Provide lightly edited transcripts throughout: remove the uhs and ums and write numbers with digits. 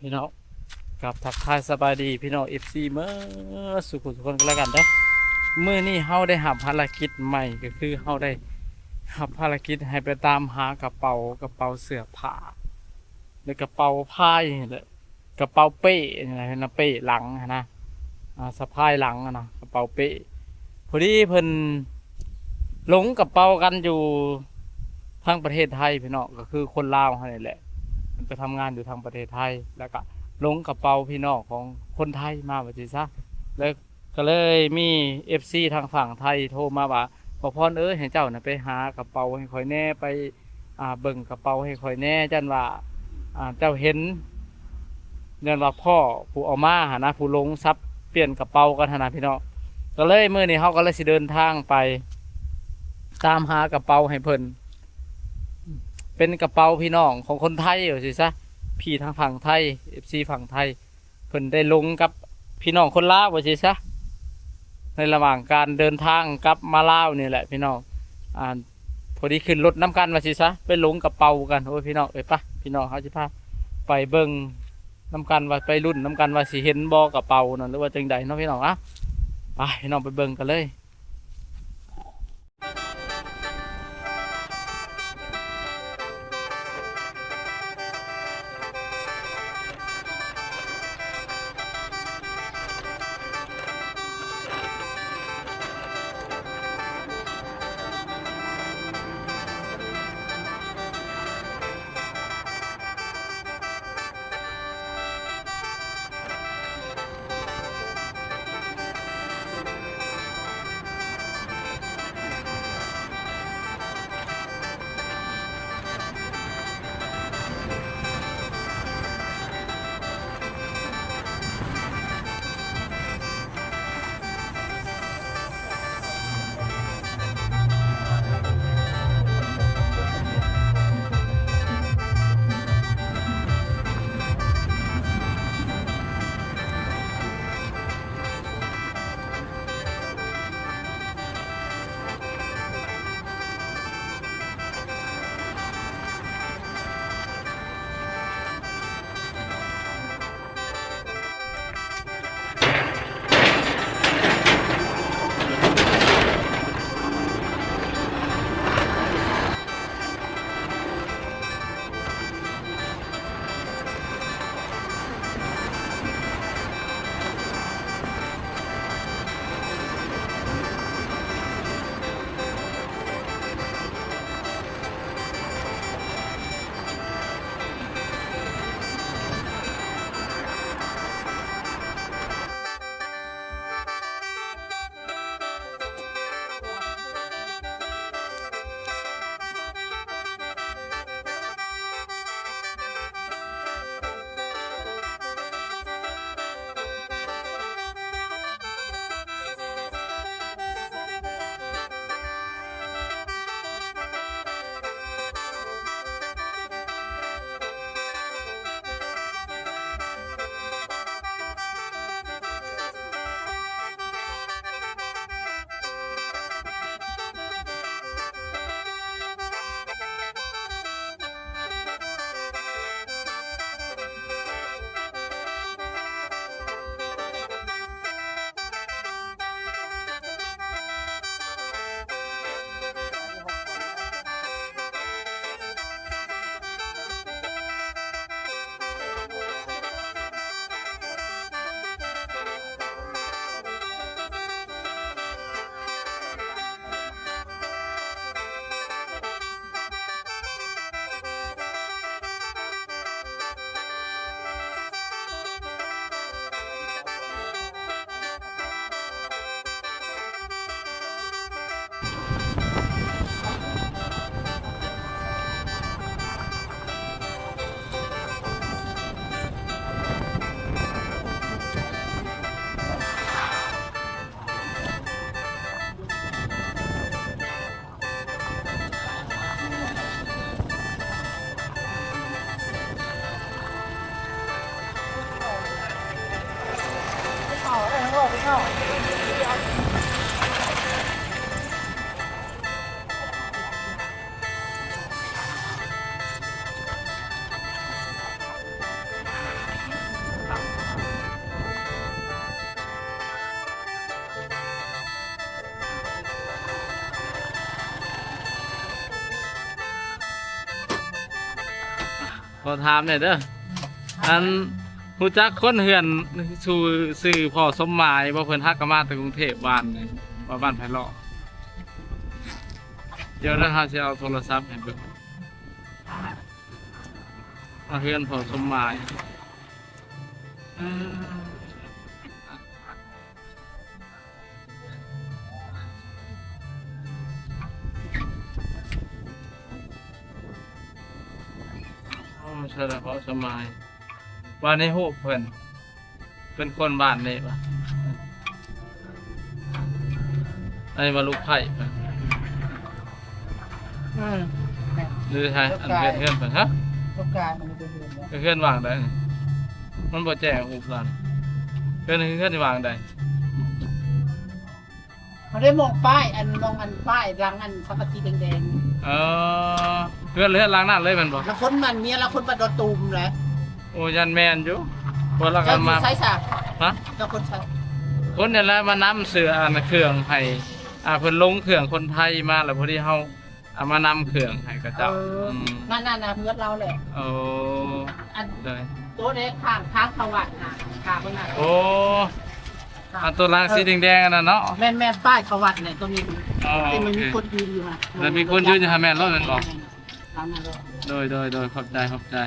พี่น้องกับทักทายสบายดีพี่น้องFCเมื่อสุขทุกคนกันแล้วกันเด้อมื้อนี้เฮาได้รับภารกิจใหม่ก็คือเฮาได้รับภารกิจให้ไปตามหกระเป๋าเสื้อผ้าหรือกระเป๋าผ้าอย่างนี้แหละกระเป๋าเป้นี่แหละนะเป้หลังนะสะพายหลังนะกระเป๋าเป้พอดีเพิ่นหลงกระเป๋ากันอยู่ทางประเทศไทยพี่น้องก็คือคนลาวเฮานี่แหละมันไปทำงานอยู่ทางประเทศไทยแล้วก็หลงกระเป๋าพี่น้องของคนไทยมาว่าสิซะแล้วก็เลยมี FC ทางฝั่งไทยโทรมาว่าบ่พรให้เจ้าน่ะไปหากระเป๋าให้ข่อยแน่ไปเบิ่งกระเป๋าให้ข่อยแน่จั่นว่าเจ้าเห็นยันว่าพ่อผู้เอามาหานะผู้หลงทรัพย์เปลี่ยนกระเป๋ากันหั่นน่ะพี่น้องก็เลยมื้อนี้เฮาก็เลยสิเดินทางไปตามหากระเป๋าให้เพิ่นเป็นกระเป๋าพี่น้องของคนไทยว่าสิซะพี่ทางฝั่งไทย FC ฝั่งไทยเพิ่นได้ลงกับพี่น้องคนลาวว่าสิซะในระหว่างการเดินทางกลับมาลาวนี่แหละพี่น้องพอดีขึ้นรถน้ำกันว่าสิซะไปลงกระเป๋ากันโอ้ยพี่น้องปะพี่น้องเขาสิพาไปเบิ่งน้ำกันว่าไปรุ่นน้ำกันว่าสิเห็นบ่กระเป๋านั่นหรือว่าจังใดเนาะพี่น้องไปพี่น้องไปเบิ่งกันเลย ขอถามหน่อยเด้ออันรู้จักคนเฮือนสู่สื่อพ่อสมหมายบ่เพิ่นฮักก็มาจากกรุงเทพบ้านนี่ว่าบ้านไผเลาะเดี๋ยวนะเฮาสิเอาโทรศัพท์ให้เบิ่งมาเฮือนพ่อสมหมายใช่แล้วพ่อสมหมายบ้านในฮู้เพิ่นเป็นคนบ้านนี่ปะอันนี้มาลูกไผ่เพิ่นหรือไทยอันเพื่อนเพิ่นฮะ ลูกกายมันเป็นเรื่องเนี้ย เพื่อนวางได้นี่มันบ่แจ้งอุปสรรคเพื่อนที่วางได้ เขาได้มองป้ายมองป้ายรังสังกะสีแดง เออเพื่อนล้างหน้าเลยแมันบ่ ๆแล้วคนมันเมียแล้วคนบัดดอตูมแหละ โอ้ยันแม่นอยู่บ่ละกั เจ้าน มา ใช้สาก ฮะ เจ้าคนใช้ คนนี่แหละมานํเสืออันเครื่องให้เพิ่นลงเครื่องคนไทยมาแล้วพอดีเฮาเอามานำเครื่องให้กับเจ้า นั่นเพื่อนเราแหละ โอ้ อัน ได้ ตัวเล็กข้างเขาวัดน่ะข้างมันน่ะ โอ้อันตัวรางสีแดงๆอันนั้นเนาะ แม่นป้ายเขาวัดเนี่ยตัวนี้ อ๋อ ที่ โอ มัน เค มีคนยืนอยู่น่ะ แล้วมีคนยืนอยู่หาแม่นรถแม่นบ่ ร้านนั้นเลย โดยขอบใจ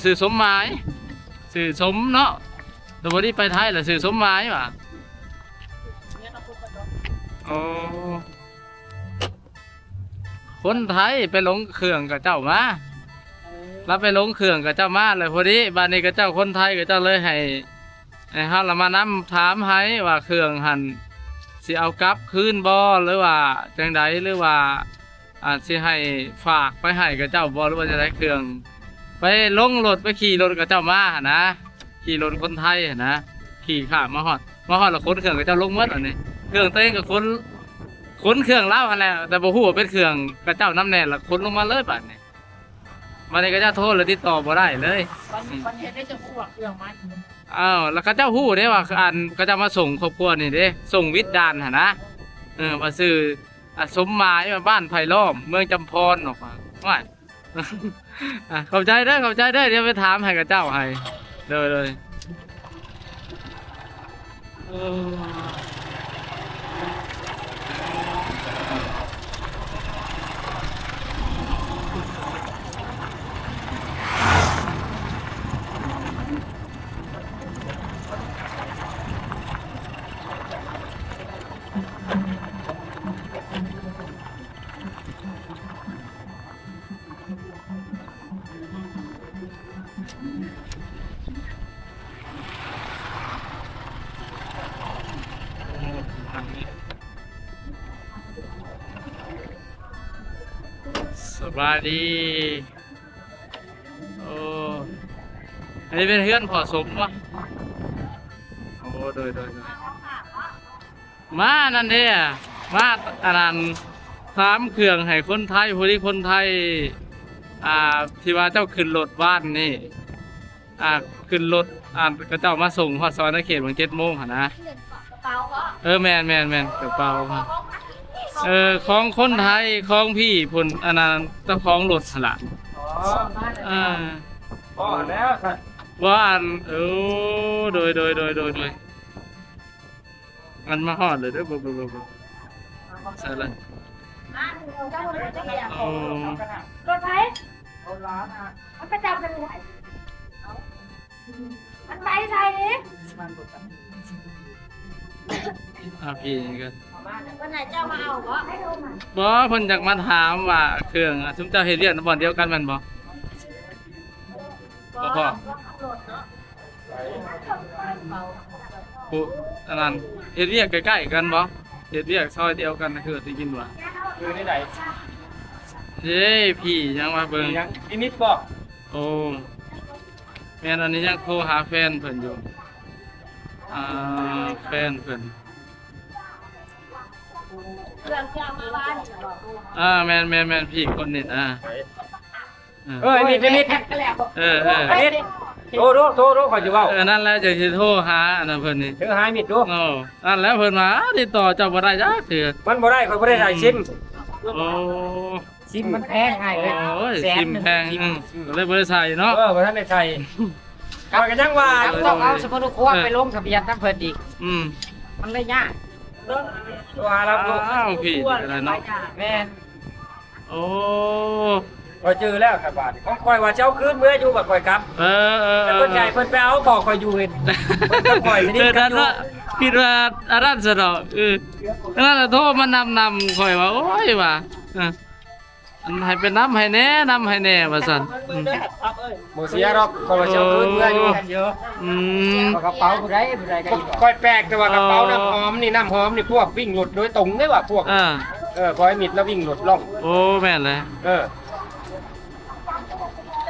สื่อสมหมายสื่อสมเนาะตัวบอดี้ไปไทยแหละสื่อสมหมายว่ะโอ้คนไทยไปลงเครื่องกับเจ้ามารับไปลงเครื่องกับเจ้ามาเลยพอดีบ้านนี้กับเจ้าคนไทยกับเจ้าเลยให้เฮาละมานำถามให้ว่าเครื่องหันสิเอากลับคืนบ่หรือว่าจังใดหรือว่าสิให้ฝากไปให้กับเจ้าบ่หรือว่าจะได้เครื่องไปลงรถไปขี่รถกับเจ้ามาหนนะขี่รถคนไทยหนนะขี่ข้ามมาฮอดแล้วคนเครื่องกับเจ้าลงหมดอันนี้เครื่องเต้นกับคนเครื่องเล่าหั่นแหละแต่บ่ฮู้ว่าเป็นเครื่องกับเจ้าน้ำแน่ละคนลงมาเลยบัดนี้มานี่ก็เจ้าโทรเลยติดต่อบ่ได้เลย วันนี้ได้จะพวกเครื่องมัน อ้าวแล้วก็เจ้าฮู้เด้ว่าก็จะมาส่งครอบครัวนี่เด้ส่งวิทย์ดานหั่นนะมาซื้อสมหมายมาบ้านไผ่ล้อมเมืองจำพรออกมาว่า เข้าใจเด้อเดี๋ยวไปถามให้กับเจ้าให้เลยสบายดีโอ้อันนี้เป็นเพื่อนพอสมวะโอ้โดยมานั่นเด้มาอันนั้นถามเครื่องให้คนไทยผู้ที่คนไทยที่ว่าเจ้าขึ้นรถบ้านนี่ขึ้นรถก็เจ้ามาส่งฮอดซอยนาเขตวัน7 โมงหั่นนะแม่นกระเป๋าครับของคนไทยของพี่ผลอันนั้นเจ้าของรถหั่นล่ะอ๋อแล้วครับ ว่าโดยอันมาฮอดเลยเด้อบ่ใช่เลยโอ้ รถไฟ เอาร้านอ่ะ มันประจำกันเลยมันไปใส่ดิ มันกดกัน พี่นี่ก็ วันไหนเจ้ามาเอาก็ให้โทรมา บ่เพิ่นอยากมาถามว่าเครื่องซุมเจ้าเฮ็ดเรียกบ่อนเดียวกันแม่นบ่พ่อผู้อันนั้นเฮ็ดเรียกใกล้ๆกันบ่เฮ็ดเรียกซอยเดียวกันคือสิกินว่า คือนี่ไหน เฮ้พี่ยังมาเบิ่ง ยังนิดบอก โอ้แม่นอันนี้ยังโทรหาแฟนเพิ่นอยู่แฟนเพิ่น เรื่องเจ้ามาบ้าน แม่นพี่คนนี้นี่นิด แท็กกันแล้ว เออ โทรขอจะเว้า นั่นแหละจะสิโทรหาอันนั้นเพิ่นนี่ เธอหายมิดดู โอ้นั่นแหล้วเพิ่นมาติดต่อเจ้าบ่ได้จักเทื่อ มันบ่ได้ข่อยบ่ได้ใส่ซิม โอ้ ซิมมันแพงให้เลย โอ้ย แสน ซิม หนึ่ง แพงก็เลยบ่ได้ใส่เนาะ บ่ทันได้ใส่ก็กันยังว่า ครับต้องเอาสมุดครัวไปลงทะเบียนน้ำเพิ่นอีก อืม มันเลยยาก ตัวเราลูก อ้าวพี่อะไรเนาะ แม่น โอ้ ข่อยเจอแล้วครับบาดของข่อยว่าเจ้าคืนเมื่ออยู่บัดข่อยกลับ เออ แต่คนใจเพิ่นไปเอาบอกข่อยอยู่เห็นเพิ่นก็ข่อยสิ เอ นี่ อนั่นว่าคิดว่าอันนั้นซะดอกนั่นน่ะโทรมานำข่อยว่าโอ้ยว่าอันให้เป็นน้ำให้แน่ว่าซั่น บ่เสียหรอกข่อยว่าเจ้าคืนเมื่ออยู่ เยอะ อืม กระเป๋าผู้ใดก็อยู่ ข่อยแปลกแต่ว่ากระเป๋าน้ำหอมนี่พวกวิ่งหลุดโดยตรงเด้ว่าพวก ข่อยมิดแล้ววิ่งหลุดล่อง โอ้แม่นเลย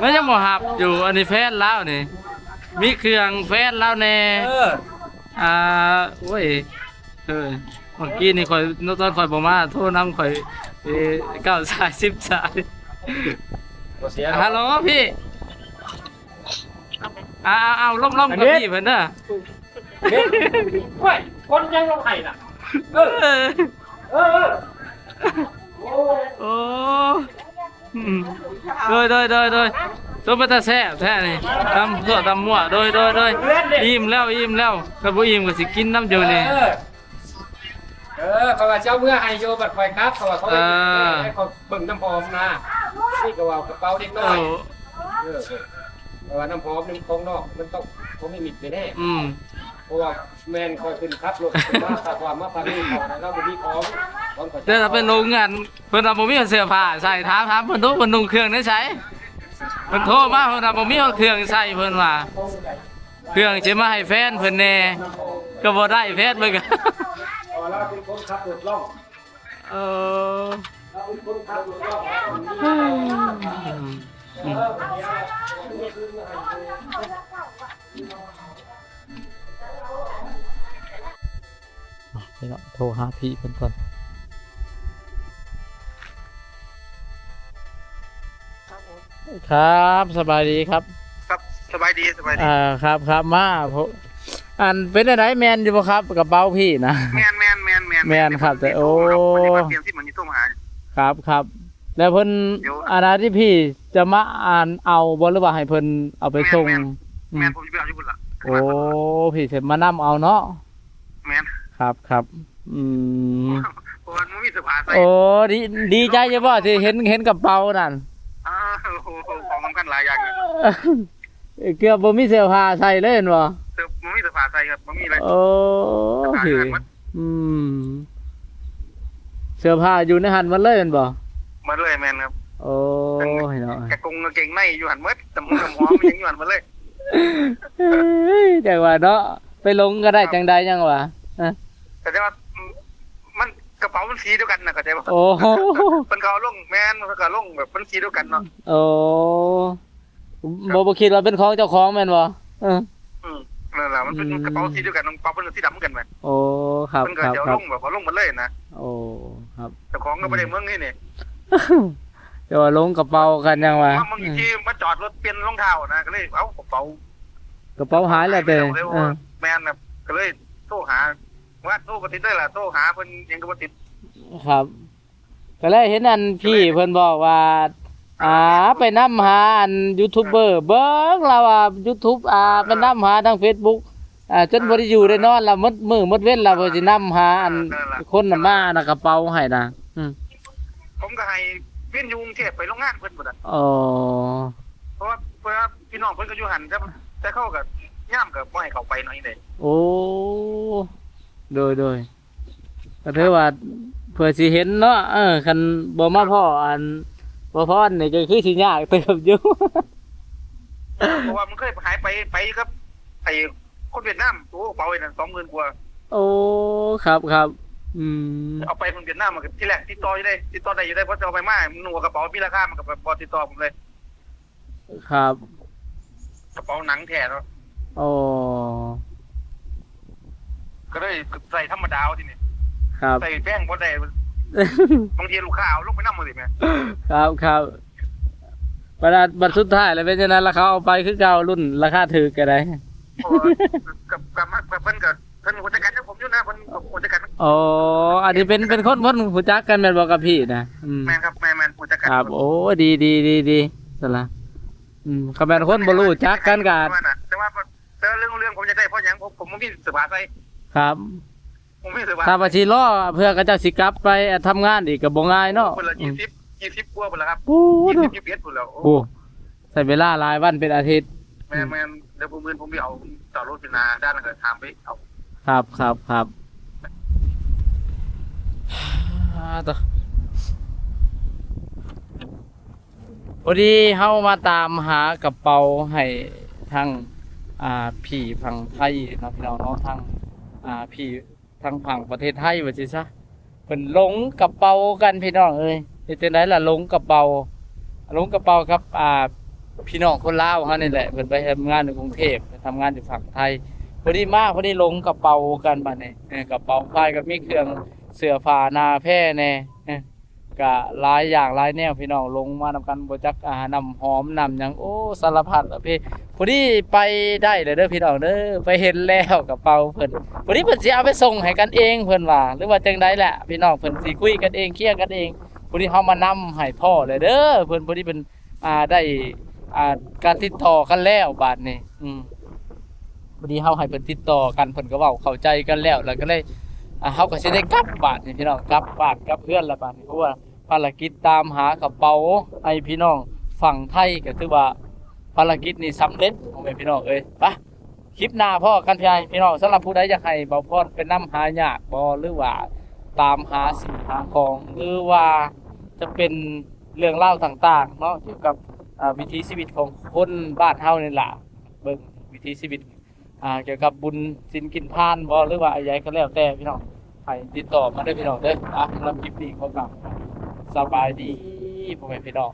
มันยังบ่หับอยู่อันนี้แฟนแล้วนี่มีเครื่องแฟนแล้วแน่โอ้ยเมื่อกี้นี่ข่อยตอนข่อยบ่มาโทรนำข่อย9 สาย10 สาย บ่เสีย ฮัลโหลพี่เอาล้มกับพี่เพิ่นเด้อ เฮ้ยคนยังลงไห้น่ะโอ้โดยตัวเป็นตาแซ่บแท้นี่ตำทั่วตำมั่วโดยอิ่มแล้วถ้าบ่อิ่มก็สิกินน้ำอยู่นี่ เขาว่าเจ้าเมื่อให้โยบัดข่อยครับเขาว่าเขาให้เขาเบิ่งน้ำหอมนะนี่ก็ว่ากระเป๋าเด็กน้อยเพราะว่าน้ำหอมนี่ของนอกมันต้องเขาไม่มิดไปแน่เพราะว่าแมนคอยขึ้นครับรถมาขับว่ามาพานี่เขาแล้วบ่มีของ แต่ถ้าเป็นโรงงานเพิ่นบ่มีเสื้อผ้าใส่ถามเพิ่นทุกเพิ่นนุ่งเครื่องได้ใช้เพิ่นโทรมาเพิ่นบ่มีเครื่องใส่เพิ่นว่าเครื่องสิมาให้แฟนเพิ่นแน่ก็บ่ได้แฟนเบิ่งก็ เราเป็นคนขับรถล่อง เราเป็นคนขับรถล่องไปเนาะโทรหาพี่เพิ่นก่อนครับสบายดีครับ ครับสบายดีครับมาอันเป็นอะไรแมนอยู่บ่ครับกระเป๋าพี่นะ แมนครับแต่โอ้ เตรียมที่มันนี่โทรมาหา ครับแล้วเพิ่นอะไรที่พี่จะมาอ่านเอาบ่หรือว่าให้เพิ่นเอาไปส่ง แมนผมจะไปเอาที่บุญละ โอ้พี่เสร็จมานํเอาเนาะ แมน ครับเพราะว่ามันมีสภาใส่ โอ้ดีใจอยู่บ่ที่เห็นกระเป๋านั่น ของสำคัญหลายอย่าง เกือบบ่มีเสื้อผ้าใส่เลยเห็นบ่ มันมีสภาใส่ครับมันมีอะไร โอ้พี่เสื้อผ้าอยู่ในหันมันเลยเห็นบ่ มาเลยแมนครับ โอ้ยเนาะ กระกงเก่งในอยู่หันเมื่อแต่มึงกับหมอมันยังอยู่หันมาเลย จังว่าเนาะไปลงก็ได้จังใดจังว่า แต่ว่ามันกระเป๋ามันสีเดียวกันนะเข้าใจป่ะ โอ้ มันก็ลงแมนมันก็ลงแบบมันสีเดียวกันเนาะ โอ้บ่คิดว่าเป็นของเจ้าของแม่นบ่นั่นแหละมันเป็นกระเป๋าสีเดียวกันกระเป๋าเป็นสีดำเหมือนกันไหม โอ้ครับ มันก็จะลงแบบเขาลงมาเลยนะ โอ้ครับ แต่ของก็ไม่ได้เมืองนี่นี่ จะว่าลงกระเป๋ากันยังวะ บางทีมาจอดรถเปลี่ยนรองเท้านะก็เลยเอากระเป๋าหายแล้วเด้แมนนะก็เลยโทรหาว่าโทรบ่ติดได้ล่ะโทรหาเพิ่นยังก็บ่ติด ครับก็เลยเห็นอันพี่เพิ่นบอกว่าไปนำหาอันยูทูบเบอร์เบิ่งแล้วว่า YouTube ไปนำหาทาง Facebook จนบ่ได้อยู่ได้นอนแล้วหมดมื้อหมดเว้นแล้วเพิ่นสินำหาอันคนน่ะมาน่ะกระเป๋าให้นะผมก็ให้เพิ่นอยู่กรุงเทพไปโรงงานเพิ่นบ่ล่ะเพราะว่าพี่น้องเพิ่นก็อยู่หั่นแต่เขาก็ย่ามก็บ่ให้เขาไปหน่อยเด้โอ้โดยก็ถือว่าเพื่อสิเห็นเนาะคันบ่มาพ่ออันบ่พรนี่ก็คือสิยากเติบอยู่ เพราะว่ามันเคยหายไปครับไอ้คนเวียดนามโอ้เป๋าไอ้นั่น 20,000 กว่า โอ้ครับเอาไปคนเวียดนามมันก็ที่แรกติดต่อได้เพราะจะเอาไปมาหนูกระเป๋ามีราคามันก็บ่ติดต่อผมเลย ครับ กระเป๋าหนังแท้เนาะ โอ้ ก็เลยใส่ธรรมดาทีนี้ครับใส่แป้งบ่ได้บางทีลูกค้าเอาลงไปนำหมดสิแม่ครับ บัดสุดท้ายแล้วเป็นจังนั้นแล้วเขาเอาไปคือเก่ารุ่นราคาถูกก็ได้ โอ้กับเพิ่นกับเพิ่นผู้จัดการผมอยู่นะเพิ่นผู้จัดการ อ๋ออันนี้เป็นคนรู้จักกันแม่นบ่กับพี่นะแม่นครับแม่นผู้จัดการครับโอ้ดีซั่นล่ะก็แม่นคนบ่รู้จักกันก็แต่ว่าเรื่องผมจะได้เพราะหยังผมบ่มีเสื้อผ้าใส่ครับผมมีเสื้อผ้าถ้าว่าสิรอเพื่อเขาเจ้าสิกลับไปทำงานอีกก็บ่ง่ายเนาะคนละ20กว่าพุ่นล่ะครับ21พุ่นแล้วโอ้ใช้เวลาหลายวันเป็นอาทิตย์แม่นเดี๋ยวผมไปเอาจอดรถเป็นนาด้านนั้นก็ถามไปเอาครับต่อพอดีเฮามาตามหากระเป๋าให้ทางพี่ฝั่งไทยนะพี่น้องเนาะทางพี่ทางฝั่งประเทศไทยว่าสิซะเพิ่นหลงกระเป๋ากันพี่น้องเอ้ยเฮ็ดจังได๋ล่ะหลงกระเป๋าครับพี่น้องคนลาวเฮานี่แหละเพิ่นไปทำงานในกรุงเทพไปทำงานอยู่ฝั่งไทยพอดีหลงกระเป๋ากันบัดนี้กระเป๋าฝ้ายก็มีเครื่องเสื้อผ้าหน้าแพร่แน่ก็หลายอย่างหลายแนวพี่น้องลงมานำกันบ่จักน้ำหอมน้ำหยังโอ้สารพัดอะพี่พอดีไปได้เด้อพี่น้องเด้อไปเห็นแล้วกระเป๋าเพิ่นพอดีเพิ่นสิเอาไปส่งให้กันเองเพิ่นว่าหรือว่าจังได๋แหละพี่น้องเพิ่นสิคุยกันเองเคลียร์กันเองพอดีเฮามานำให้พ่อเลยเด้อเพิ่นพอดีเพิ่นได้การติดต่อกันแล้วบาดนี้พอดีเฮาให้เพิ่นติดต่อกันเพิ่นก็เว้าเข้าใจกันแล้วก็เลยเฮาก็สิได้กลับบาดนี่พี่น้องกลับบ้านกลับเพื่อนละบาดนี้เพราะว่าภารกิจตามหากระเป๋าให้พี่น้องฝั่งไทยก็ถือว่าภารกิจนี้สำเร็จพ่อแม่พี่น้องเอ้ยไปคลิปหน้าพ่อกันพี่น้องสำหรับผู้ใดอยากให้เบาพรไปนำหายากบ่หรือว่าตามหาสิ่งหาของหรือว่าจะเป็นเรื่องเล่าต่างๆเนาะเกี่ยวกับวิถีชีวิตของคนบ้านเฮานี่ล่ะเบิ่งวิถีชีวิตเกี่ยวกับบุญศีลกินทานบ่หรือว่าอะไรก็แล้วแต่พี่น้องให้ติดต่อมาได้พี่น้องเด้อสำหรับคลิปนี้ขอกลับสบายดีพ่อแม่พี่น้อง